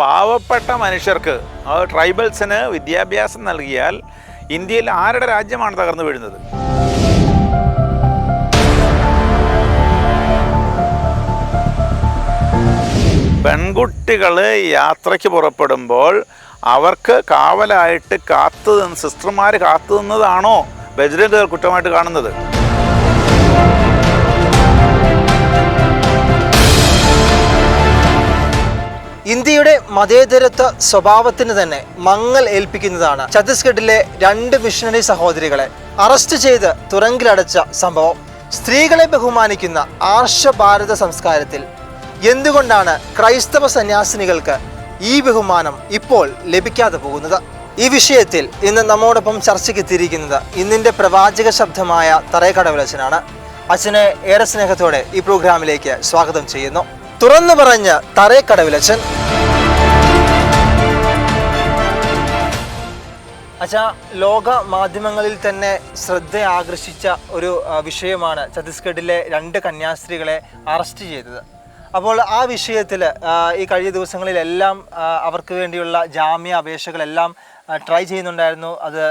പാവപ്പെട്ട മനുഷ്യർക്ക് ട്രൈബൽസിന് വിദ്യാഭ്യാസം നൽകിയാൽ ഇന്ത്യയിൽ ആരുടെ രാജ്യമാണ് തകർന്നു വീഴുന്നത്? പെൺകുട്ടികൾ യാത്രയ്ക്ക് പുറപ്പെടുമ്പോൾ അവർക്ക് കാവലായിട്ട് സിസ്റ്റർമാർ കാത്തു നിന്നതാണോ ബജ്രംഗ് കുറ്റമായിട്ട് കാണുന്നത്? ഇന്ത്യയുടെ മതേതരത്വ സ്വഭാവത്തിന് തന്നെ മങ്ങൽ ഏൽപ്പിക്കുന്നതാണ് ഛത്തീസ്ഗഡിലെ 2 മിഷണറി സഹോദരികളെ അറസ്റ്റ് ചെയ്ത് തുറങ്കിലടച്ച സംഭവം. സ്ത്രീകളെ ബഹുമാനിക്കുന്ന ആർഷഭാരത സംസ്കാരത്തിൽ എന്തുകൊണ്ടാണ് ക്രൈസ്തവ സന്യാസിനികൾക്ക് ഈ ബഹുമാനം ഇപ്പോൾ ലഭിക്കാതെ പോകുന്നത്? ഈ വിഷയത്തിൽ ഇന്ന് നമ്മോടൊപ്പം ചർച്ചയ്ക്ക് എത്തിയിരിക്കുന്നത് ഇന്നിൻ്റെ പ്രവാചക ശബ്ദമായ തറേ കടവിലച്ചനാണ്. അച്ഛനെ ഏറെ സ്നേഹത്തോടെ ഈ പ്രോഗ്രാമിലേക്ക് സ്വാഗതം ചെയ്യുന്നു. തുറന്നു പറഞ്ഞ് തറേ കടവിലച്ചൻ. അച്ഛാ, ലോക മാധ്യമങ്ങളിൽ തന്നെ ശ്രദ്ധ ആകർഷിച്ച ഒരു വിഷയമാണ് ഛത്തീസ്ഗഡിലെ 2 കന്യാസ്ത്രീകളെ അറസ്റ്റ് ചെയ്തത്. അപ്പോൾ ആ വിഷയത്തിൽ ഈ കഴിഞ്ഞ ദിവസങ്ങളിലെല്ലാം അവർക്ക് വേണ്ടിയുള്ള ജാമ്യ അപേക്ഷകളെല്ലാം ട്രൈ ചെയ്യുന്നുണ്ടായിരുന്നു. അത്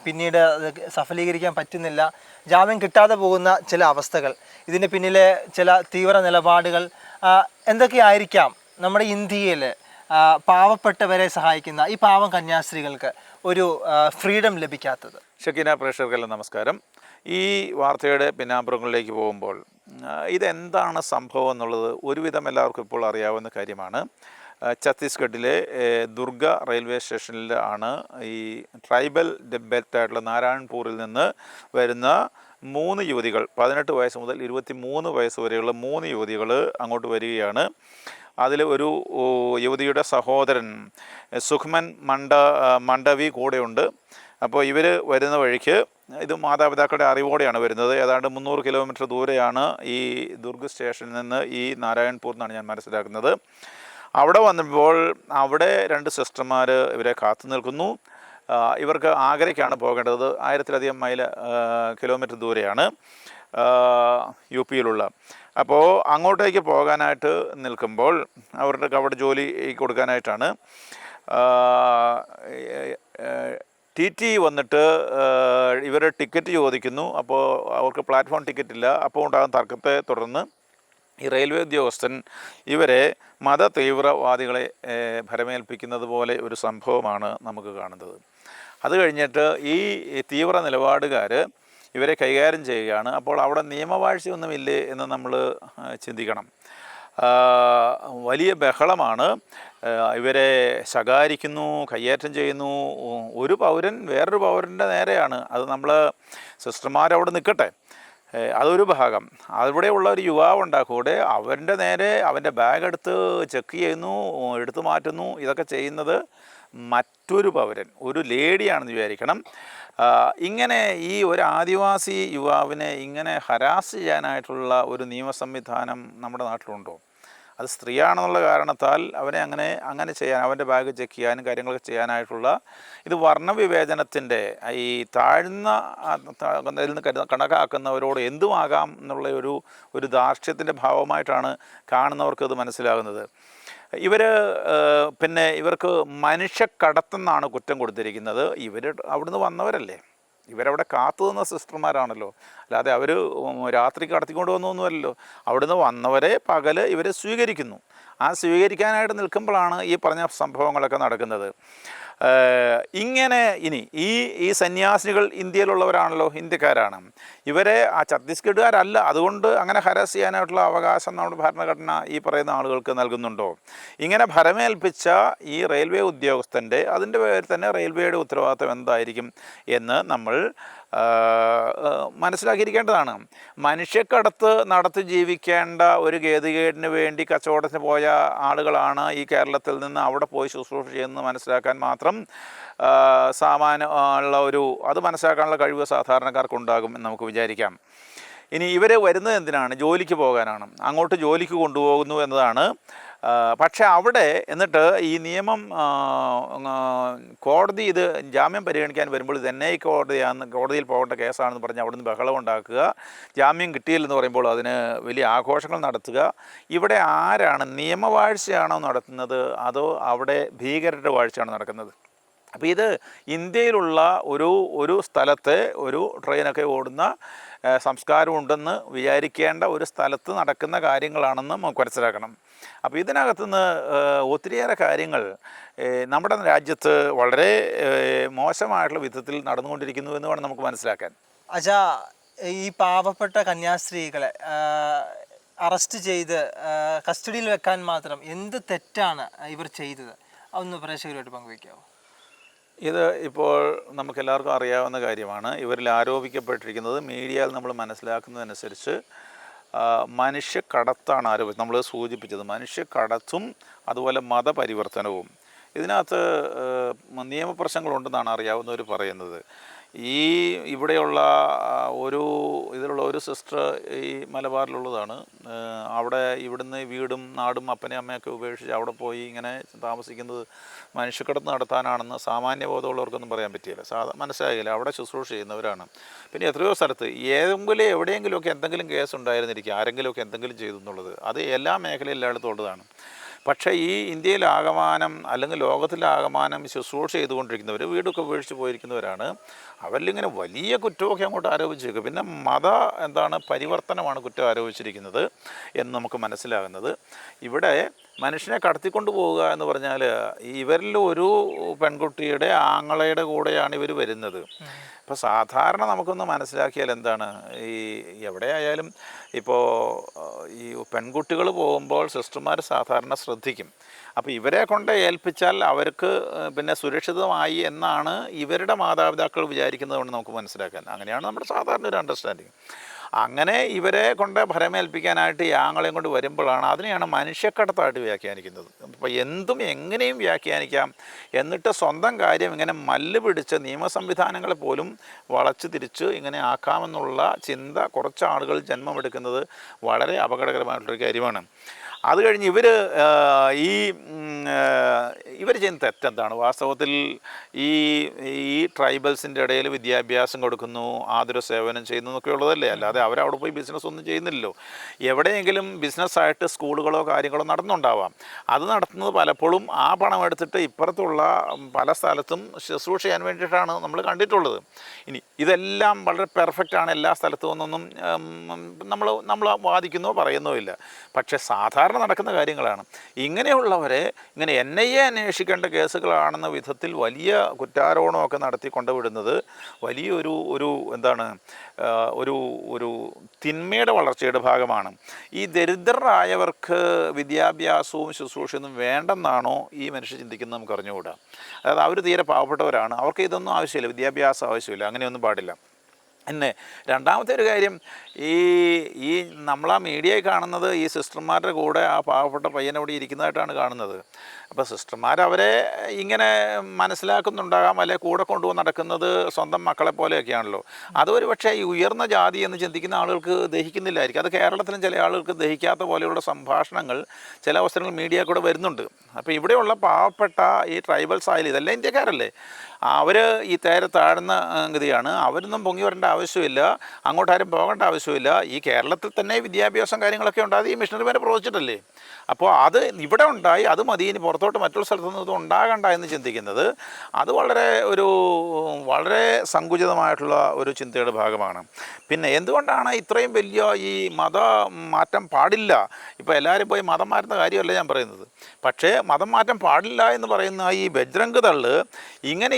പിന്നീട് അത് സഫലീകരിക്കാൻ പറ്റുന്നില്ല. ജാമ്യം കിട്ടാതെ പോകുന്ന ചില അവസ്ഥകൾ, ഇതിന് പിന്നിലെ ചില തീവ്ര നിലപാടുകൾ എന്തൊക്കെയായിരിക്കാം നമ്മുടെ ഇന്ത്യയിൽ പാവപ്പെട്ടവരെ സഹായിക്കുന്ന ഈ പാവം കന്യാസ്ത്രീകൾക്ക് ഒരു ഫ്രീഡം ലഭിക്കാത്തത്? ഷക്കീന പ്രേക്ഷകർക്കെല്ലാം നമസ്കാരം. ഈ വാർത്തയുടെ പിന്നാമ്പുറങ്ങളിലേക്ക് പോകുമ്പോൾ ഇതെന്താണ് സംഭവം എന്നുള്ളത് ഒരുവിധം എല്ലാവർക്കും ഇപ്പോൾ അറിയാവുന്ന കാര്യമാണ്. ഛത്തീസ്ഗഡിലെ ദുർഗ റെയിൽവേ സ്റ്റേഷനിൽ ആണ് ഈ ട്രൈബൽ ബെൽറ്റായിട്ടുള്ള നാരായൺപൂരിൽ നിന്ന് വരുന്ന 3 യുവതികൾ, 18 വയസ്സ് മുതൽ 23 വയസ്സ് വരെയുള്ള 3 യുവതികൾ അങ്ങോട്ട് വരികയാണ്. അതിൽ ഒരു യുവതിയുടെ സഹോദരൻ സുഖ്മൻ മണ്ഡവി കൂടെയുണ്ട്. അപ്പോൾ ഇവർ വരുന്ന വഴിക്ക് ഇത് മാതാപിതാക്കളുടെ അറിവോടെയാണ് വരുന്നത്. ഏതാണ്ട് 300 കിലോമീറ്റർ ദൂരെയാണ് ഈ ദുർഗ് സ്റ്റേഷനിൽ നിന്ന് ഈ നാരായൺപൂർ എന്നാണ് ഞാൻ മനസ്സിലാക്കുന്നത്. അവിടെ വന്നപ്പോൾ അവിടെ 2 സിസ്റ്റർമാർ ഇവരെ കാത്തു നിൽക്കുന്നു. ഇവർക്ക് ആഗ്രയ്ക്കാണ് പോകേണ്ടത്. 1000-ലധികം കിലോമീറ്റർ ദൂരെയാണ് യു പിയിലുള്ള. അപ്പോൾ അങ്ങോട്ടേക്ക് പോകാനായിട്ട് നിൽക്കുമ്പോൾ അവർക്ക് അവിടെ ജോലി കൊടുക്കാനായിട്ടാണ് ടി വന്നിട്ട് ഇവർ ടിക്കറ്റ് ചോദിക്കുന്നു. അപ്പോൾ അവർക്ക് പ്ലാറ്റ്ഫോം ടിക്കറ്റ് ഇല്ല. അപ്പോൾ ഉണ്ടാകുന്ന തർക്കത്തെ തുടർന്ന് ഈ റെയിൽവേ ഉദ്യോഗസ്ഥൻ ഇവരെ മത തീവ്രവാദികളെ ഭരമേൽപ്പിക്കുന്നത് പോലെ ഒരു സംഭവമാണ് നമുക്ക് കാണുന്നത്. അത് കഴിഞ്ഞിട്ട് ഈ തീവ്ര നിലപാടുകാർ ഇവരെ കൈകാര്യം ചെയ്യുകയാണ്. അപ്പോൾ അവിടെ നിയമവാഴ്ചയൊന്നുമില്ലേ എന്ന് നമ്മൾ ചിന്തിക്കണം. വലിയ ബഹളമാണ്. ഇവരെ ശകാരിക്കുന്നു, കയ്യേറ്റം ചെയ്യുന്നു. ഒരു പൗരൻ വേറൊരു പൗരൻ്റെ നേരെയാണ്. അത് നമ്മൾ സിസ്റ്റർമാരവിടെ നിൽക്കട്ടെ, അതൊരു ഭാഗം. അവിടെയുള്ള ഒരു യുവാവുണ്ടാക്കൂടെ അവൻ്റെ നേരെ അവൻ്റെ ബാഗ് എടുത്ത് ചെക്ക് ചെയ്യുന്നു, എടുത്തു മാറ്റുന്നു. ഇതൊക്കെ ചെയ്യുന്നത് മറ്റൊരു പൗരൻ, ഒരു ലേഡിയാണെന്ന് വിചാരിക്കണം. ഇങ്ങനെ ഈ ഒരു ആദിവാസി യുവാവിനെ ഇങ്ങനെ ഹരാസ് ചെയ്യാനായിട്ടുള്ള ഒരു നിയമ സംവിധാനം നമ്മുടെ നാട്ടിലുണ്ടോ? അത് സ്ത്രീയാണെന്നുള്ള കാരണത്താൽ അവനെ അങ്ങനെ ചെയ്യാൻ, അവൻ്റെ ബാഗ് ചെക്ക് ചെയ്യാനും കാര്യങ്ങളൊക്കെ ചെയ്യാനായിട്ടുള്ള ഇത് വർണ്ണവിവേചനത്തിൻ്റെ ഈ താഴ്ന്ന ഇതിൽ നിന്ന് കണക്കാക്കുന്നവരോട് എന്തുമാകാം എന്നുള്ള ഒരു ധാർഷ്ട്യത്തിൻ്റെ ഭാവമായിട്ടാണ് കാണുന്നവർക്ക് ഇത് മനസ്സിലാകുന്നത്. പിന്നെ ഇവർക്ക് മനുഷ്യക്കടത്തെന്നാണ് കുറ്റം കൊടുത്തിരിക്കുന്നത്. ഇവർ അവിടുന്ന് വന്നവരല്ലേ, ഇവരവിടെ കാത്തു നിന്ന സിസ്റ്റർമാരാണല്ലോ, അല്ലാതെ അവർ രാത്രി കടത്തിക്കൊണ്ട് വന്നൊന്നുമല്ലല്ലോ. അവിടുന്ന് വന്നവരെ പകല് ഇവർ സ്വീകരിക്കുന്നു. ആ സ്വീകരിക്കാനായിട്ട് നിൽക്കുമ്പോഴാണ് ഈ പറഞ്ഞ സംഭവങ്ങളൊക്കെ നടക്കുന്നത്. ഇങ്ങനെ ഇനി ഈ സന്യാസിനികൾ ഇന്ത്യയിലുള്ളവരാണല്ലോ, ഇന്ത്യക്കാരാണ്. ഇവരെ ആ ഛത്തീസ്ഗഡുകാരല്ല. അതുകൊണ്ട് അങ്ങനെ ഹരാസ് ചെയ്യാനായിട്ടുള്ള അവകാശം നമ്മുടെ ഭരണഘടന ഈ പറയുന്ന ആളുകൾക്ക് നൽകുന്നുണ്ടോ? ഇങ്ങനെ ഭരമേൽപ്പിച്ച ഈ റെയിൽവേ ഉദ്യോഗസ്ഥൻ്റെ അതിൻ്റെ പേരിൽ തന്നെ റെയിൽവേയുടെ ഉത്തരവാദിത്വം എന്തായിരിക്കും എന്ന് നമ്മൾ മനസ്സിലാക്കിയിരിക്കേണ്ടതാണ്. മനുഷ്യക്കടത്ത് നടത്തി ജീവിക്കേണ്ട ഒരു ഗതികേടിന് വേണ്ടി കച്ചവടത്തിന് പോയ ആളുകളാണ് ഈ കേരളത്തിൽ നിന്ന് അവിടെ പോയി ശുശ്രൂഷ ചെയ്യുന്നത് മനസ്സിലാക്കാൻ മാത്രം സാമാന്യ ഉള്ള അത് മനസ്സിലാക്കാനുള്ള കഴിവ് സാധാരണക്കാർക്കുണ്ടാകും എന്ന് നമുക്ക് വിചാരിക്കാം. ഇനി ഇവർ വരുന്നത് എന്തിനാണ്? ജോലിക്ക് പോകാനാണ്. അങ്ങോട്ട് ജോലിക്ക് കൊണ്ടുപോകുന്നു എന്നതാണ്. പക്ഷേ അവിടെ എന്നിട്ട് ഈ നിയമം കോടതി ഇത് ജാമ്യം പരിഗണിക്കാൻ വരുമ്പോൾ ഇത് എൻ ഐ കോടതിയിൽ പോകേണ്ട കേസാണെന്ന് പറഞ്ഞ് അവിടുന്ന് ബഹളം ഉണ്ടാക്കുക, ജാമ്യം കിട്ടിയില്ലെന്ന് പറയുമ്പോൾ അതിന് വലിയ ആഘോഷങ്ങൾ നടത്തുക. ഇവിടെ ആരാണ്? നിയമവാഴ്ചയാണോ നടത്തുന്നത് അതോ അവിടെ ഭീകരരുടെ വാഴ്ചയാണോ നടക്കുന്നത്? അപ്പോൾ ഇത് ഇന്ത്യയിലുള്ള ഒരു സ്ഥലത്തെ ഒരു ട്രെയിനൊക്കെ ഓടുന്ന സംസ്കാരമുണ്ടെന്ന് വിചാരിക്കേണ്ട ഒരു സ്ഥലത്ത് നടക്കുന്ന കാര്യങ്ങളാണെന്ന് നമുക്ക് മനസ്സിലാക്കണം. അപ്പോൾ ഇതിനകത്തുനിന്ന് ഒത്തിരിയേറെ കാര്യങ്ങൾ നമ്മുടെ രാജ്യത്ത് വളരെ മോശമായിട്ടുള്ള വിധത്തിൽ നടന്നുകൊണ്ടിരിക്കുന്നു എന്ന് വേണം നമുക്ക് മനസ്സിലാക്കാൻ. അച്ഛാ, ഈ പാവപ്പെട്ട കന്യാസ്ത്രീകളെ അറസ്റ്റ് ചെയ്ത് കസ്റ്റഡിയിൽ വെക്കാൻ മാത്രം എന്ത് തെറ്റാണ് ഇവർ ചെയ്തത്? അതൊന്ന് പ്രേക്ഷകരുമായിട്ട് പങ്കുവയ്ക്കാമോ? ഇത് ഇപ്പോൾ നമുക്കെല്ലാവർക്കും അറിയാവുന്ന കാര്യമാണ്. ഇവരിൽ ആരോപിക്കപ്പെട്ടിരിക്കുന്നത് മീഡിയയിൽ നമ്മൾ മനസ്സിലാക്കുന്നതനുസരിച്ച് മനുഷ്യക്കടത്താണ് ആരോപിച്ചത്. നമ്മൾ സൂചിപ്പിച്ചത് മനുഷ്യക്കടത്തും അതുപോലെ മതപരിവർത്തനവും. ഇതിനകത്ത് നിയമപ്രശ്നങ്ങളുണ്ടെന്നാണ് അറിയാവുന്നവർ പറയുന്നത്. ഇവിടെയുള്ള ഇതിലുള്ള ഒരു സിസ്റ്റർ ഈ മലബാറിലുള്ളതാണ്. അവിടെ ഇവിടുന്ന് വീടും നാടും അപ്പനെ അമ്മയൊക്കെ ഉപേക്ഷിച്ച് അവിടെ പോയി ഇങ്ങനെ താമസിക്കുന്നത് മനുഷ്യക്കടത്ത് നടത്താനാണെന്ന് സാമാന്യ ബോധമുള്ളവർക്കൊന്നും പറയാൻ പറ്റിയില്ല, മനസ്സിലാകില്ല. അവിടെ ശുശ്രൂഷ ചെയ്യുന്നവരാണ്. പിന്നെ എത്രയോ സ്ഥലത്ത് എവിടെയെങ്കിലുമൊക്കെ എന്തെങ്കിലും കേസ് ഉണ്ടായിരുന്നിരിക്കും, ആരെങ്കിലുമൊക്കെ എന്തെങ്കിലും ചെയ്തു എന്നുള്ളത്. അത് എല്ലാ മേഖലയിലും എല്ലായിടത്തും ഉള്ളതാണ്. പക്ഷേ ഈ ഇന്ത്യയിലാകമാനം അല്ലെങ്കിൽ ലോകത്തിലാകമാനം ശുശ്രൂഷ ചെയ്തുകൊണ്ടിരിക്കുന്നവർ വീടൊക്കെ ഉപേക്ഷിച്ച് പോയിരിക്കുന്നവരാണ്. അവരിലിങ്ങനെ വലിയ കുറ്റമൊക്കെ അങ്ങോട്ട് ആരോപിച്ചേക്കും. പിന്നെ പരിവർത്തനമാണ് കുറ്റം ആരോപിച്ചിരിക്കുന്നത് എന്ന് നമുക്ക് മനസ്സിലാകുന്നത്. ഇവിടെ മനുഷ്യനെ കടത്തിക്കൊണ്ട് പോവുക എന്ന് പറഞ്ഞാൽ ഇവരിൽ ഒരു പെൺകുട്ടിയുടെ ആങ്ങളയുടെ കൂടെയാണ് ഇവർ വരുന്നത്. അപ്പോൾ സാധാരണ നമുക്കൊന്ന് മനസ്സിലാക്കിയാൽ എന്താണ്, എവിടെയായാലും ഇപ്പോൾ ഈ പെൺകുട്ടികൾ പോകുമ്പോൾ സിസ്റ്റർമാർ സാധാരണ ശ്രദ്ധിക്കും. അപ്പോൾ ഇവരെ കൊണ്ട് ഏൽപ്പിച്ചാൽ അവർക്ക് പിന്നെ സുരക്ഷിതമായി എന്നാണ് ഇവരുടെ മാതാപിതാക്കൾ വിചാരിക്കുന്നത് കൊണ്ട് നമുക്ക് മനസ്സിലാക്കാൻ. അങ്ങനെയാണ് നമ്മുടെ സാധാരണ ഒരു അണ്ടർസ്റ്റാൻഡിങ്. അങ്ങനെ ഇവരെ കൊണ്ട് ഭരമേൽപ്പിക്കാനായിട്ട് ഈ ആങ്ങളെയും കൊണ്ട് വരുമ്പോഴാണ് അതിനെയാണ് മനുഷ്യക്കടത്തായിട്ട് വ്യാഖ്യാനിക്കുന്നത്. അപ്പോൾ എന്തും എങ്ങനെയും വ്യാഖ്യാനിക്കാം. എന്നിട്ട് സ്വന്തം കാര്യം ഇങ്ങനെ മല്ല് പിടിച്ച് നിയമ സംവിധാനങ്ങളെ പോലും വളച്ചു തിരിച്ച് ഇങ്ങനെ ആക്കാമെന്നുള്ള ചിന്ത കുറച്ച് ആളുകൾ ജന്മമെടുക്കുന്നത് വളരെ അപകടകരമായിട്ടുള്ളൊരു കാര്യമാണ്. അത് കഴിഞ്ഞ് ഇവർ ചെയ്യുന്ന തെറ്റെന്താണ്? വാസ്തവത്തിൽ ഈ ട്രൈബൽസിൻ്റെ ഇടയിൽ വിദ്യാഭ്യാസം കൊടുക്കുന്നു, ആതുര സേവനം ചെയ്യുന്നു എന്നൊക്കെ ഉള്ളതല്ലേ. അല്ലാതെ അവരവിടെ പോയി ബിസിനസ് ഒന്നും ചെയ്യുന്നില്ലല്ലോ. എവിടെയെങ്കിലും ബിസിനസ്സായിട്ട് സ്കൂളുകളോ കാര്യങ്ങളോ നടന്നുണ്ടാവാം. അത് നടത്തുന്നത് പലപ്പോഴും ആ പണം എടുത്തിട്ട് ഇപ്പുറത്തുള്ള പല സ്ഥലത്തും ശുശ്രൂഷ ചെയ്യാൻ വേണ്ടിയിട്ടാണ് നമ്മൾ കണ്ടിട്ടുള്ളത്. ഇനി ഇതെല്ലാം വളരെ പെർഫെക്റ്റാണ് എല്ലാ സ്ഥലത്തും എന്നൊന്നും നമ്മൾ വാദിക്കുന്നോ പറയുന്നോ ഇല്ല. പക്ഷേ സാധാരണ നടക്കുന്ന കാര്യങ്ങളാണ്. ഇങ്ങനെയുള്ളവരെ ഇങ്ങനെ NIA അന്വേഷിക്കേണ്ട കേസുകളാണെന്ന വിധത്തിൽ വലിയ കുറ്റാരോപണമൊക്കെ നടത്തി കൊണ്ടുവിടുന്നത് വലിയൊരു ഒരു തിന്മയുടെ വളർച്ചയുടെ ഭാഗമാണ്. ഈ ദരിദ്രരായവർക്ക് വിദ്യാഭ്യാസവും ശുശ്രൂഷയൊന്നും വേണ്ടെന്നാണോ ഈ മനുഷ്യർ ചിന്തിക്കുന്നത് നമുക്ക് അറിഞ്ഞുകൂടാ. അതായത് അവർ തീരെ പാവപ്പെട്ടവരാണ്, അവർക്ക് ഇതൊന്നും ആവശ്യമില്ല, വിദ്യാഭ്യാസം ആവശ്യമില്ല, അങ്ങനെയൊന്നും പാടില്ല. പിന്നെ രണ്ടാമത്തെ ഒരു കാര്യം, ഈ നമ്മളാ മീഡിയയിൽ കാണുന്നത് ഈ സിസ്റ്റർമാരുടെ കൂടെ ആ പാവപ്പെട്ട പയ്യനവിടെ ഇരിക്കുന്നതായിട്ടാണ് കാണുന്നത്. അപ്പോൾ സിസ്റ്റർമാർ അവരെ ഇങ്ങനെ മനസ്സിലാക്കുന്നുണ്ടാകാം, അല്ലെ കൂടെ കൊണ്ടുപോയി നടക്കുന്നത് സ്വന്തം മക്കളെ പോലെയൊക്കെയാണല്ലോ. അതൊരു പക്ഷേ ഈ ഉയർന്ന ജാതി എന്ന് ചിന്തിക്കുന്ന ആളുകൾക്ക് ദഹിക്കുന്നില്ലായിരിക്കും. അത് കേരളത്തിലും ചില ആളുകൾക്ക് ദഹിക്കാത്ത പോലെയുള്ള സംഭാഷണങ്ങൾ ചില അവസരങ്ങൾ മീഡിയ കൂടെ വരുന്നുണ്ട്. അപ്പോൾ ഇവിടെയുള്ള പാവപ്പെട്ട ഈ ട്രൈബൽസ് ആയാലും ഇതെല്ലാം ഇന്ത്യക്കാരല്ലേ, അവർ ഈ താഴ്ന്ന ഗതിയാണ്. അവരൊന്നും പൊങ്ങി വരേണ്ട ആവശ്യമില്ല, അങ്ങോട്ടാരും പോകേണ്ട ആവശ്യമില്ല. ഈ കേരളത്തിൽ തന്നെ വിദ്യാഭ്യാസം കാര്യങ്ങളൊക്കെ ഉണ്ടായത് ഈ മിഷണറിമാരെ പ്രവചിച്ചിട്ടല്ലേ. അപ്പോൾ അത് ഇവിടെ ഉണ്ടായി, അത് മതി, ഇനി പുറത്തോട്ട് മറ്റുള്ള സ്ഥലത്തൊന്നും ഇത് ഉണ്ടാകണ്ട എന്ന് ചിന്തിക്കുന്നത് അത് വളരെ സങ്കുചിതമായിട്ടുള്ള ഒരു ചിന്തയുടെ ഭാഗമാണ്. പിന്നെ എന്തുകൊണ്ടാണ് ഇത്രയും വലിയ ഈ മാറ്റം പാടില്ല? ഇപ്പോൾ എല്ലാവരും പോയി മതം മാറ്റുന്ന കാര്യമല്ല ഞാൻ പറയുന്നത്. പക്ഷേ മതം മാറ്റം പാടില്ല എന്ന് പറയുന്ന ഈ ബജ്രംഗ് ദള് ഇങ്ങനെ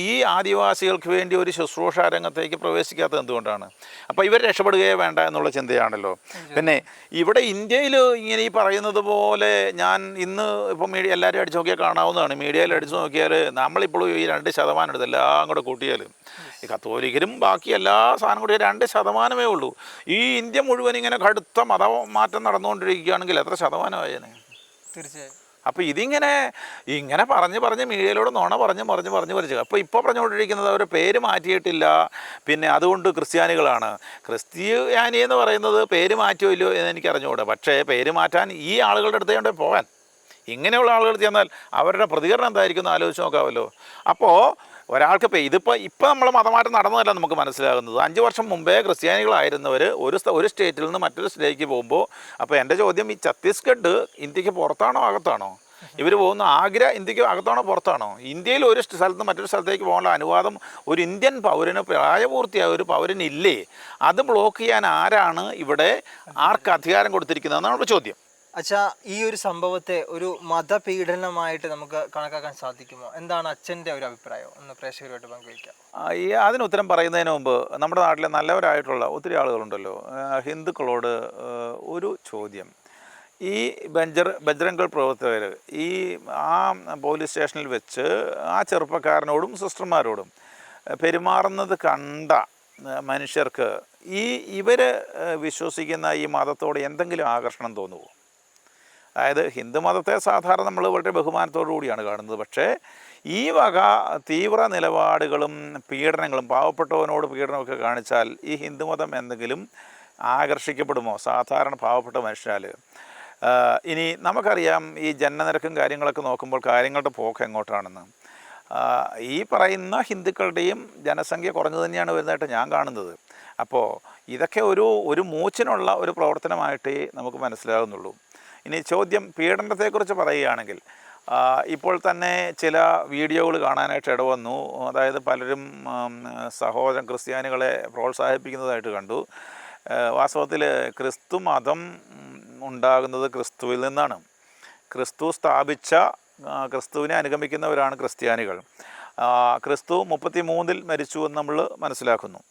ഈ ആദിവാസികൾക്ക് വേണ്ടി ഒരു ശുശ്രൂഷ രംഗത്തേക്ക് പ്രവേശിക്കാത്തത് എന്തുകൊണ്ടാണ്? അപ്പോൾ ഇവർ രക്ഷപ്പെടുകയേ വേണ്ട എന്നുള്ള ചിന്തയാണല്ലോ. പിന്നെ ഇവിടെ ഇന്ത്യയിൽ ഇങ്ങനെ ഈ പറയുന്നത് പോലെ ഞാൻ ഇന്ന് ഇപ്പോൾ മീഡിയ എല്ലാവരും അടിച്ചു നോക്കിയാൽ കാണാവുന്നതാണ്. മീഡിയയിൽ അടിച്ചു നോക്കിയാൽ നമ്മളിപ്പോഴും ഈ 2% എടുത്ത് എല്ലാം കൂടെ കൂട്ടിയാൽ ഈ കത്തോലിക്കരും ബാക്കി എല്ലാ സാധനം കൂടി 2% ഉള്ളൂ. ഈ ഇന്ത്യ മുഴുവൻ ഇങ്ങനെ കടുത്ത മതമാറ്റം നടന്നുകൊണ്ടിരിക്കുകയാണെങ്കിൽ എത്ര ശതമാനമായേനെ? തീർച്ചയായും. അപ്പോൾ ഇങ്ങനെ പറഞ്ഞ് മീഡിയയിലൂടെ നുണ പറഞ്ഞ് അപ്പോൾ ഇപ്പോൾ പറഞ്ഞുകൊണ്ടിരിക്കുന്നത് അവർ പേര് മാറ്റിയിട്ടില്ല, പിന്നെ അതുകൊണ്ട് ക്രിസ്ത്യാനികളാണ്. ക്രിസ്ത്യാനി എന്ന് പറയുന്നത് പേര് മാറ്റിയോ ഇല്ലയോ എന്ന് എനിക്ക് അറിഞ്ഞുകൂടാ. പക്ഷേ പേര് മാറ്റാൻ ഈ ആളുകളുടെ അടുത്ത് കൊണ്ട് പോകാൻ, ഇങ്ങനെയുള്ള ആളുകൾ ചെന്നാൽ അവരുടെ പ്രതികരണം എന്തായിരിക്കും എന്ന് ആലോചിച്ച് നോക്കാമല്ലോ. അപ്പോൾ ഒരാൾക്ക് ഇപ്പം നമ്മൾ മതമാറ്റം നടന്നതല്ല നമുക്ക് മനസ്സിലാകുന്നത്. 5 വർഷം മുമ്പേ ക്രിസ്ത്യാനികളായിരുന്നവർ ഒരു സ്റ്റേറ്റിൽ നിന്ന് മറ്റൊരു സ്റ്റേറ്റിലേക്ക് പോകുമ്പോൾ, അപ്പോൾ എൻ്റെ ചോദ്യം, ഈ ഛത്തീസ്ഗഡ് ഇന്ത്യക്ക് പുറത്താണോ അകത്താണോ? ഇവർ പോകുന്ന ആഗ്ര ഇന്ത്യക്ക് അകത്താണോ പുറത്താണോ? ഇന്ത്യയിൽ ഒരു സ്ഥലത്ത് മറ്റൊരു സ്ഥലത്തേക്ക് പോകാനുള്ള അനുവാദം ഒരു ഇന്ത്യൻ പൗരന്, പ്രായപൂർത്തിയായ ഒരു പൗരനില്ലേ? അത് ബ്ലോക്ക് ചെയ്യാൻ ആരാണ് ഇവിടെ, ആർക്ക് അധികാരം കൊടുത്തിരിക്കുന്നതെന്നാണ് ചോദ്യം. അച്ഛാ, ഈ ഒരു സംഭവത്തെ ഒരു മതപീഡനമായിട്ട് നമുക്ക് കണക്കാക്കാൻ സാധിക്കുമോ? എന്താണ് അച്ഛൻ്റെ ഒരു അഭിപ്രായം? ഒന്ന് പ്രേക്ഷകരുമായിട്ട് പങ്കുവയ്ക്കാം. അതിന് ഉത്തരം പറയുന്നതിന് മുമ്പ് നമ്മുടെ നാട്ടിലെ നല്ലവരായിട്ടുള്ള ഒത്തിരി ആളുകളുണ്ടല്ലോ, ഹിന്ദുക്കളോട് ഒരു ചോദ്യം. ഈ ബജ്രംഗൾ പ്രവർത്തകർ ആ പോലീസ് സ്റ്റേഷനിൽ വെച്ച് ആ ചെറുപ്പക്കാരനോടും സിസ്റ്റർമാരോടും പെരുമാറുന്നത് കണ്ട മനുഷ്യർക്ക് ഇവർ വിശ്വസിക്കുന്ന ഈ മതത്തോട് എന്തെങ്കിലും ആകർഷണം തോന്നുമോ? അതായത് ഹിന്ദു മതത്തെ സാധാരണ നമ്മൾ വളരെ ബഹുമാനത്തോടു കൂടിയാണ് കാണുന്നത്. പക്ഷേ ഈ വക തീവ്ര നിലപാടുകളും പീഡനങ്ങളും, പാവപ്പെട്ടവനോട് പീഡനമൊക്കെ കാണിച്ചാൽ ഈ ഹിന്ദുമതം എന്തെങ്കിലും ആകർഷിക്കപ്പെടുമോ സാധാരണ പാവപ്പെട്ട മനുഷ്യനാൽ? ഇനി നമുക്കറിയാം ഈ ജനനനിരക്കും കാര്യങ്ങളൊക്കെ നോക്കുമ്പോൾ കാര്യങ്ങളുടെ പോക്ക് എങ്ങോട്ടാണെന്ന്. ഈ പറയുന്ന ഹിന്ദുക്കളുടെയും ജനസംഖ്യ കുറഞ്ഞു തന്നെയാണ് വരുന്നതായിട്ട് ഞാൻ കാണുന്നത്. അപ്പോൾ ഇതൊക്കെ ഒരു മൂച്ചിനുള്ള ഒരു പ്രവർത്തനമായിട്ടേ നമുക്ക് മനസ്സിലാകുന്നുള്ളൂ. ഇനി ചോദ്യം പീഡനത്തെക്കുറിച്ച് പറയുകയാണെങ്കിൽ, ഇപ്പോൾ തന്നെ ചില വീഡിയോകൾ കാണാനായിട്ട് ഇടവന്നു. അതായത് പലരും ക്രിസ്ത്യാനികളെ പ്രോത്സാഹിപ്പിക്കുന്നതായിട്ട് കണ്ടു. വാസ്തവത്തിൽ ക്രിസ്തു മതം ഉണ്ടാകുന്നത് ക്രിസ്തുവിൽ നിന്നാണ്. ക്രിസ്തു സ്ഥാപിച്ച, ക്രിസ്തുവിനെ അനുഗമിക്കുന്നവരാണ് ക്രിസ്ത്യാനികൾ. ക്രിസ്തു 33-ൽ മരിച്ചു എന്ന് നമ്മൾ മനസ്സിലാക്കുന്നു.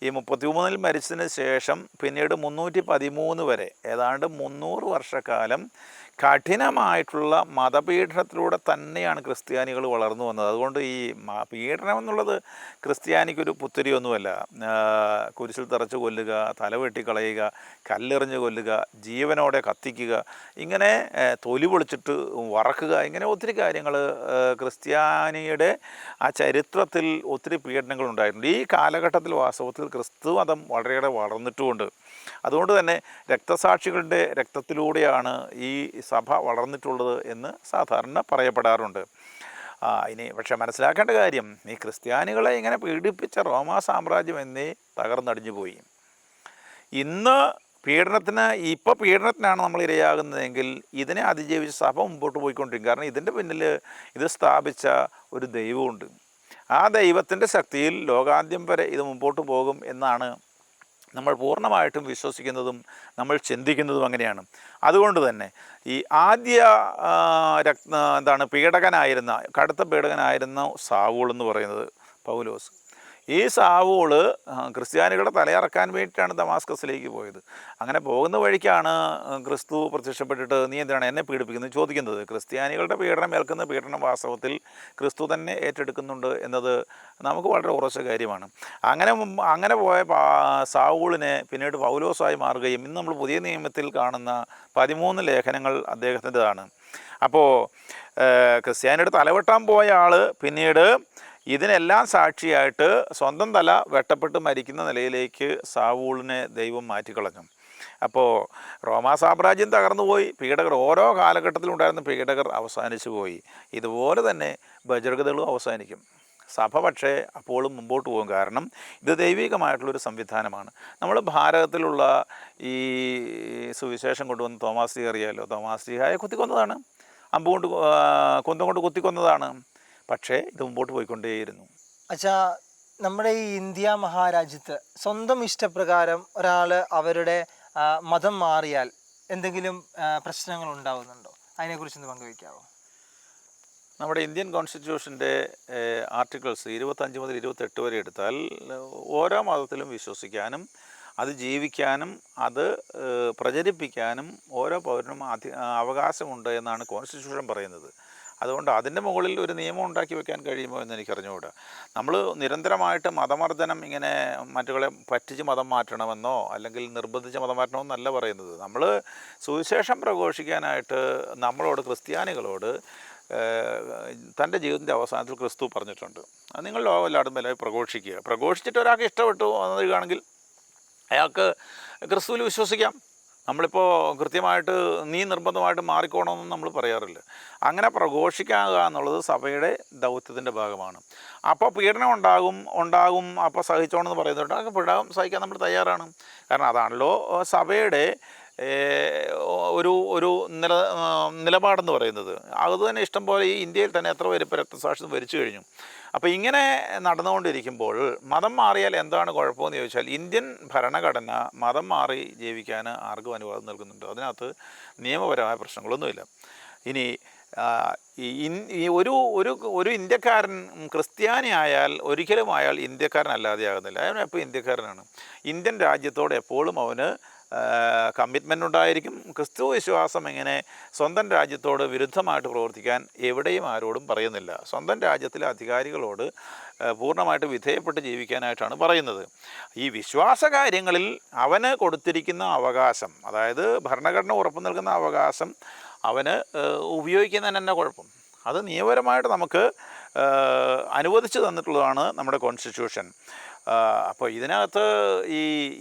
ഈ 33-ൽ മരിച്ചതിന് ശേഷം പിന്നീട് 313 വരെ, ഏതാണ്ട് 300 വർഷക്കാലം കഠിനമായിട്ടുള്ള മതപീഡനത്തിലൂടെ തന്നെയാണ് ക്രിസ്ത്യാനികൾ വളർന്നു വന്നത്. അതുകൊണ്ട് ഈ പീഡനം എന്നുള്ളത് ക്രിസ്ത്യാനിക്കൊരു പുത്തരിയൊന്നുമല്ല. കുരിശിൽ തറച്ച് കൊല്ലുക, തലവെട്ടിക്കളയുക, കല്ലെറിഞ്ഞ് കൊല്ലുക, ജീവനോടെ കത്തിക്കുക, ഇങ്ങനെ തൊലി പൊളിച്ചിട്ട് വറക്കുക, ഇങ്ങനെ ഒത്തിരി കാര്യങ്ങൾ ക്രിസ്ത്യാനിയുടെ ആ ചരിത്രത്തിൽ ഒത്തിരി പീഡനങ്ങൾ ഉണ്ടായിട്ടുണ്ട്. ഈ കാലഘട്ടത്തിൽ വാസ്തവത്തിൽ ക്രിസ്തു മതം വളരെയേറെ വളർന്നിട്ടുമുണ്ട്. അതുകൊണ്ട് തന്നെ രക്തസാക്ഷികളുടെ രക്തത്തിലൂടെയാണ് ഈ സഭ വളർന്നിട്ടുള്ളത് എന്ന് സാധാരണ പറയപ്പെടാറുണ്ട്. ഇനി പക്ഷെ മനസ്സിലാക്കേണ്ട കാര്യം, ഈ ക്രിസ്ത്യാനികളെ ഇങ്ങനെ പീഡിപ്പിച്ച റോമാ സാമ്രാജ്യം എന്നേ തകർന്നടിഞ്ഞു പോയി. ഇന്ന് പീഡനത്തിനാണ് നമ്മൾ ഇരയാകുന്നതെങ്കിൽ ഇതിനെ അതിജീവിച്ച് സഭ മുമ്പോട്ട് പോയിക്കൊണ്ടിരിക്കും. കാരണം ഇതിൻ്റെ പിന്നിൽ ഇത് സ്ഥാപിച്ച ഒരു ദൈവമുണ്ട്. ആ ദൈവത്തിൻ്റെ ശക്തിയിൽ ലോകാന്ത്യം വരെ ഇത് മുമ്പോട്ട് പോകും എന്നാണ് നമ്മൾ പൂർണ്ണമായിട്ടും വിശ്വസിക്കുന്നതും നമ്മൾ ചിന്തിക്കുന്നതും അങ്ങനെയാണ്. അതുകൊണ്ട് തന്നെ ഈ ആദ്യ കടുത്ത പീഡകനായിരുന്ന സാവൂൾ എന്ന് പറയുന്നത് പൗലോസ്, ഈ സാവൂള് ക്രിസ്ത്യാനികളുടെ തലയിറക്കാൻ വേണ്ടിയിട്ടാണ് ദമാസ്കസിലേക്ക് പോയത്. അങ്ങനെ പോകുന്ന വഴിക്കാണ് ക്രിസ്തു പ്രത്യക്ഷപ്പെട്ടിട്ട്, നീ എന്തിനാണ് എന്നെ പീഡിപ്പിക്കുന്നത് ചോദിക്കുന്നത്. ക്രിസ്ത്യാനികളുടെ പീഡനം ഏൽക്കുന്ന പീഡനം വാസ്തവത്തിൽ ക്രിസ്തു തന്നെ ഏറ്റെടുക്കുന്നുണ്ട് എന്നത് നമുക്ക് വളരെ ഉറച്ച കാര്യമാണ്. അങ്ങനെ പോയ സാവൂളിനെ പിന്നീട് പൗലോസായി മാറുകയും ഇന്ന് നമ്മൾ പുതിയ നിയമത്തിൽ കാണുന്ന 13 ലേഖനങ്ങൾ അദ്ദേഹത്തിൻ്റെതാണ്. അപ്പോൾ ക്രിസ്ത്യാനിയുടെ തലവെട്ടാൻ പോയ ആൾ പിന്നീട് ഇതിനെല്ലാം സാക്ഷിയായിട്ട് സ്വന്തം തല വെട്ടപ്പെട്ട് മരിക്കുന്ന നിലയിലേക്ക് സാവൂളിനെ ദൈവം മാറ്റിക്കളഞ്ഞു. അപ്പോൾ റോമാ സാമ്രാജ്യം തകർന്നുപോയി. ഓരോ കാലഘട്ടത്തിലുണ്ടായിരുന്ന പീഡകർ അവസാനിച്ചു പോയി. ഇതുപോലെ തന്നെ ബജ്രംഗദളും അവസാനിക്കും. സഭ പക്ഷേ അപ്പോഴും മുമ്പോട്ട് പോകും. കാരണം ഇത് ദൈവികമായിട്ടുള്ളൊരു സംവിധാനമാണ്. നമ്മൾ ഭാരതത്തിലുള്ള ഈ സുവിശേഷം കൊണ്ടുവന്ന് തോമാസ് ലീഹ അറിയാമല്ലോ. തോമാസ് ലീഹയെ കുത്തിക്കൊന്നതാണ്, കുന്തം കൊണ്ട് കുത്തിക്കൊന്നതാണ്. പക്ഷേ ഇത് മുമ്പോട്ട് പോയിക്കൊണ്ടേയിരുന്നു. അച്ഛാ, നമ്മുടെ ഈ ഇന്ത്യ മഹാരാജ്യത്ത് സ്വന്തം ഇഷ്ടപ്രകാരം ഒരാൾ അവരുടെ മതം മാറിയാൽ എന്തെങ്കിലും പ്രശ്നങ്ങൾ ഉണ്ടാകുന്നുണ്ടോ? അതിനെക്കുറിച്ചൊന്ന് പങ്കുവയ്ക്കാമോ? നമ്മുടെ ഇന്ത്യൻ കോൺസ്റ്റിറ്റ്യൂഷൻ്റെ ആർട്ടിക്കിൾസ് 25 മുതൽ 28 വരെ എടുത്താൽ ഓരോ മതത്തിലും വിശ്വസിക്കാനും അത് ജീവിക്കാനും അത് പ്രചരിപ്പിക്കാനും ഓരോ പൗരനും അവകാശമുണ്ട് എന്നാണ് കോൺസ്റ്റിറ്റ്യൂഷൻ പറയുന്നത്. അതുകൊണ്ട് അതിൻ്റെ മുകളിൽ ഒരു നിയമം ഉണ്ടാക്കി വെക്കാൻ കഴിയുമോ എന്ന് എനിക്കറിഞ്ഞുകൂടാ. നമ്മൾ നിരന്തരമായിട്ട് മതമർദ്ദനം ഇങ്ങനെ മറ്റുകളെ പറ്റിച്ച് മതം മാറ്റണമെന്നോ അല്ലെങ്കിൽ നിർബന്ധിച്ച് മതം മാറ്റണമെന്നല്ല പറയുന്നത്. നമ്മൾ സുവിശേഷം പ്രഘോഷിക്കാനായിട്ട് നമ്മളോട് ക്രിസ്ത്യാനികളോട് തൻ്റെ ജീവിതത്തിൻ്റെ അവസാനത്തിൽ ക്രിസ്തു പറഞ്ഞിട്ടുണ്ട്, അത് നിങ്ങൾ ലോകമെല്ലായിടും വില പ്രഘോഷിക്കുക. പ്രഘോഷിച്ചിട്ട് ഒരാൾക്ക് ഇഷ്ടപ്പെട്ടു വരികയാണെങ്കിൽ അയാൾക്ക് ക്രിസ്തുവിൽ വിശ്വസിക്കാം. നമ്മളിപ്പോൾ കൃത്യമായിട്ട് നീ നിർബന്ധമായിട്ട് മാറിക്കോണമെന്നും നമ്മൾ പറയാറില്ല. അങ്ങനെ പ്രഘോഷിക്കുക എന്നുള്ളത് സഭയുടെ ദൗത്യത്തിൻ്റെ ഭാഗമാണ്. അപ്പോൾ പീഡനം ഉണ്ടാകും അപ്പോൾ സഹിച്ചോണമെന്ന് പറയുന്നുണ്ട്. അതൊക്കെ പീഡനം സഹിക്കാൻ നമ്മൾ തയ്യാറാണ്. കാരണം അതാണല്ലോ സഭയുടെ ഒരു നിലപാടെന്ന് പറയുന്നത്. അതുതന്നെ ഇഷ്ടം പോലെ ഈ ഇന്ത്യയിൽ തന്നെ എത്ര പേര് ഇപ്പോൾ രക്തസാക്ഷിത്വം വരിച്ചു കഴിഞ്ഞു. അപ്പോൾ ഇങ്ങനെ നടന്നുകൊണ്ടിരിക്കുമ്പോൾ മതം മാറിയാൽ എന്താണ് കുഴപ്പമെന്ന് ചോദിച്ചാൽ, ഇന്ത്യൻ ഭരണഘടന മതം മാറി ജീവിക്കാൻ ആർക്കും അനുവാദം നൽകുന്നുണ്ട്. അതിനകത്ത് നിയമപരമായ പ്രശ്നങ്ങളൊന്നുമില്ല. ഇനി ഈ ഒരു ഇന്ത്യക്കാരൻ ക്രിസ്ത്യാനി ആയാൽ ഒരിക്കലും അയാൾ ഇന്ത്യക്കാരനല്ലാതെ ആകുന്നില്ല. അയാൾ എപ്പോൾ ഇന്ത്യക്കാരനാണ്. ഇന്ത്യൻ രാജ്യത്തോട് എപ്പോഴും അവന് കമ്മിറ്റ്മെൻ്റ് ഉണ്ടായിരിക്കും. ക്രിസ്തു വിശ്വാസം എങ്ങനെ സ്വന്തം രാജ്യത്തോട് വിരുദ്ധമായിട്ട് പ്രവർത്തിക്കാൻ എവിടെയും ആരോടും പറയുന്നില്ല. സ്വന്തം രാജ്യത്തിലെ അധികാരികളോട് പൂർണ്ണമായിട്ട് വിധേയപ്പെട്ട് ജീവിക്കാനായിട്ടാണ് പറയുന്നത്. ഈ വിശ്വാസ കാര്യങ്ങളിൽ അവന് കൊടുത്തിരിക്കുന്ന അവകാശം, അതായത് ഭരണഘടന ഉറപ്പു നൽകുന്ന അവകാശം അവന് ഉപയോഗിക്കുന്നതിന് തന്നെ കുഴപ്പം. അത് നിയമപരമായിട്ട് നമുക്ക് അനുവദിച്ചു തന്നിട്ടുള്ളതാണ് നമ്മുടെ കോൺസ്റ്റിറ്റ്യൂഷൻ. അപ്പോൾ ഇതിനകത്ത്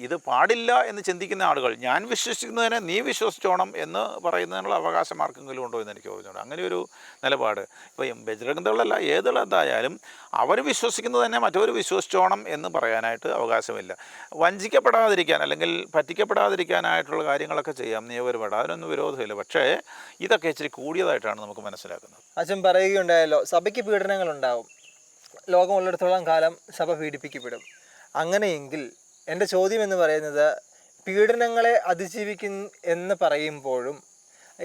ഇത് പാടില്ല എന്ന് ചിന്തിക്കുന്ന ആളുകൾ, ഞാൻ വിശ്വസിക്കുന്നതിനെ നീ വിശ്വസിച്ചോണം എന്ന് പറയുന്നതിനുള്ള അവകാശം ആർക്കെങ്കിലും ഉണ്ടോ എന്ന് എനിക്ക് തോന്നുന്നുണ്ട്. അങ്ങനെ ഒരു നിലപാട് ഇപ്പോൾ ബജ്രംഗദളല്ല ഏതുള്ളതായാലും അവർ വിശ്വസിക്കുന്നത് തന്നെ മറ്റവർ വിശ്വസിച്ചോണം എന്ന് പറയാനായിട്ട് അവകാശമില്ല. വഞ്ചിക്കപ്പെടാതിരിക്കാൻ അല്ലെങ്കിൽ പറ്റിക്കപ്പെടാതിരിക്കാനായിട്ടുള്ള കാര്യങ്ങളൊക്കെ ചെയ്യാം നിയമപരമായിട്ട്, അതിനൊന്നും വിരോധമില്ല. പക്ഷേ ഇതൊക്കെ ഇച്ചിരി കൂടിയതായിട്ടാണ് നമുക്ക് മനസ്സിലാക്കുന്നത്. അച്ഛൻ പറയുകയുണ്ടായല്ലോ സഭയ്ക്ക് പീഡനങ്ങളുണ്ടാവും, ലോകമുള്ളിടത്തോളം കാലം സഭ പീഡിപ്പിക്കപ്പെടും. അങ്ങനെയെങ്കിൽ എൻ്റെ ചോദ്യം എന്ന് പറയുന്നത്, പീഡനങ്ങളെ അതിജീവിക്കും എന്ന് പറയുമ്പോഴും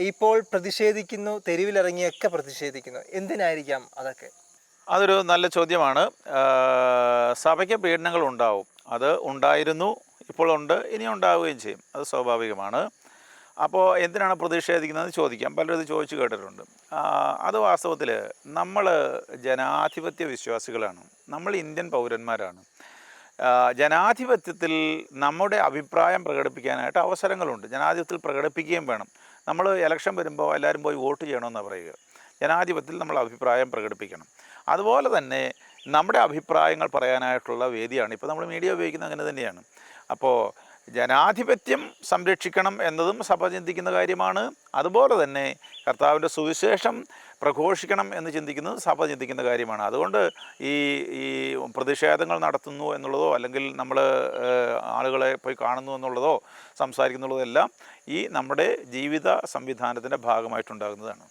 ഇപ്പോൾ പ്രതിഷേധിക്കുന്നു, തെരുവിലിറങ്ങിയൊക്കെ പ്രതിഷേധിക്കുന്നു, എന്തിനായിരിക്കാം അതൊക്കെ? അതൊരു നല്ല ചോദ്യമാണ്. സഭയ്ക്ക് പീഡനങ്ങൾ ഉണ്ടാവും, അത് ഉണ്ടായിരുന്നു, ഇപ്പോൾ ഉണ്ട്, ഇനി ഉണ്ടാവുകയും ചെയ്യും, അത് സ്വാഭാവികമാണ്. അപ്പോൾ എന്തിനാണ് പ്രതിഷേധിക്കുന്നതെന്ന് ചോദിക്കാം. പലരും ഇത് ചോദിച്ചു കേട്ടിട്ടുണ്ട്. അത് വാസ്തവത്തിൽ നമ്മൾ ജനാധിപത്യ വിശ്വാസികളാണ്, നമ്മൾ ഇന്ത്യൻ പൗരന്മാരാണ്. ജനാധിപത്യത്തിൽ നമ്മുടെ അഭിപ്രായം പ്രകടിപ്പിക്കാനായിട്ട് അവസരങ്ങളുണ്ട്. ജനാധിപത്യത്തിൽ പ്രകടിപ്പിക്കുകയും വേണം. നമ്മൾ ഇലക്ഷൻ വരുമ്പോൾ എല്ലാവരും പോയി വോട്ട് ചെയ്യണമെന്നാണ് പറയുക. ജനാധിപത്യത്തിൽ നമ്മൾ അഭിപ്രായം പ്രകടിപ്പിക്കണം. അതുപോലെ തന്നെ നമ്മുടെ അഭിപ്രായങ്ങൾ പറയാനായിട്ടുള്ള വേദിയാണ് ഇപ്പോൾ നമ്മൾ മീഡിയ ഉപയോഗിക്കുന്നത്. അങ്ങനെ തന്നെയാണ്. അപ്പോൾ ജനാധിപത്യം സംരക്ഷിക്കണം എന്നതും സഭ ചിന്തിക്കുന്ന കാര്യമാണ്. അതുപോലെ തന്നെ കർത്താവിൻ്റെ സുവിശേഷം പ്രഘോഷിക്കണം എന്ന് ചിന്തിക്കുന്നത് സഭ ചിന്തിക്കുന്ന കാര്യമാണ്. അതുകൊണ്ട് ഈ പ്രതിഷേധങ്ങൾ നടത്തുന്നു എന്നുള്ളതോ അല്ലെങ്കിൽ നമ്മൾ ആളുകളെ പോയി കാണുന്നു എന്നുള്ളതോ സംസാരിക്കുന്നുള്ളതോ എല്ലാം ഈ നമ്മുടെ ജീവിത സംവിധാനത്തിൻ്റെ ഭാഗമായിട്ടുണ്ടാകുന്നതാണ്.